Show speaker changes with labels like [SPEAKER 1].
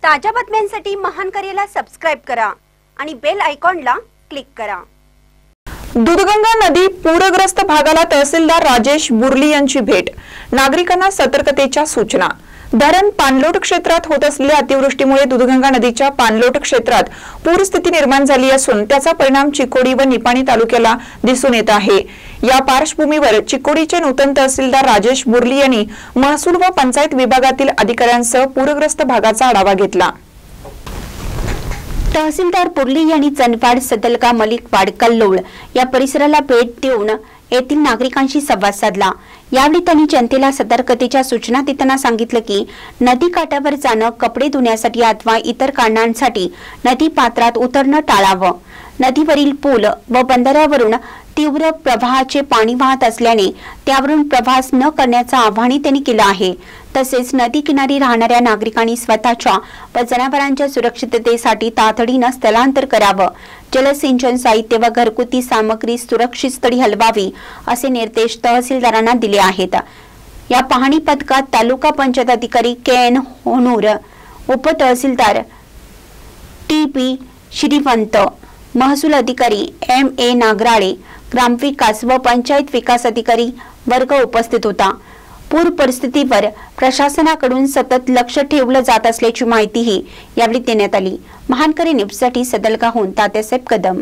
[SPEAKER 1] ताज्या बातम्यांसाठी महानकरेला सबस्क्राइब करा आणि बेल आयकॉनला क्लिक करा।
[SPEAKER 2] दूधगंगा नदी पूरग्रस्त भागाला तहसीलदार राजेश बुर्ली यांची भेट, नागरिकांना सतर्कतेच्या सूचना। धरण पाणलोट क्षेत्रात होत असलेल्या अतिवृष्टीमुळे दूधगंगा नदीच्या पाणलोट क्षेत्रात पूरस्थिती निर्माण झाली असून त्याचा परिणाम चिकोडी व निपाणी तालुक्याला दिसून येत आहे। या पार्श्वभूमीवर चिकोडीचे नूतन तहसीलदार राजेश बुर्ली यांनी महसूल व पंचायत विभागातील अधिकाऱ्यांसह पूरग्रस्त भागाचा आढावा घेतला।
[SPEAKER 1] तहसीलदार बुर्ली यांनी चनपाड, सदलका, मलिकवाड, कल्लोळ या परिसराला भेट देऊन येथील नागरिकांशी संवाद साधला। यावेळी त्यांनी जनतेला सतर्कतेच्या सूचना देताना सांगितलं की नदी काठावर जाणं, कपडे धुण्यासाठी अथवा इतर कारणांसाठी नदी पात्रात उतरणं टाळावं। नदीवरील पूल व बंदरावरून तीव्र प्रवाहाचे पाणी वाहत असल्याने त्यावरून प्रवास न करण्याचं आवाहन त्यांनी केलं आहे। तसेच नदी किनारी राहणाऱ्या नागरिकांनी स्वतःच्या व जनावरांच्या सुरक्षिततेसाठी तातडीनं स्थलांतर करावं। जलसिंचन साहित्य व घरगुती सामग्री सुरक्षित स्थळी हलवावी असे निर्देश तहसीलदारांना दिले आहेत। या पाहणी पथकात तालुका पंचायत अधिकारी के.एन. होनूर, उपतहसीलदार टी.पी. श्रीवंत, महसूल अधिकारी M.A. नागराळे, ग्रामविकास व पंचायत विकास अधिकारी वर्ग उपस्थित होता। पूर परिस्थितीवर प्रशासनाकडून सतत लक्ष ठेवलं जात असल्याची माहितीही यावेळी देण्यात आली। महानकरे न्यूजसाठी सदलकाहून तात्यासाहेब कदम।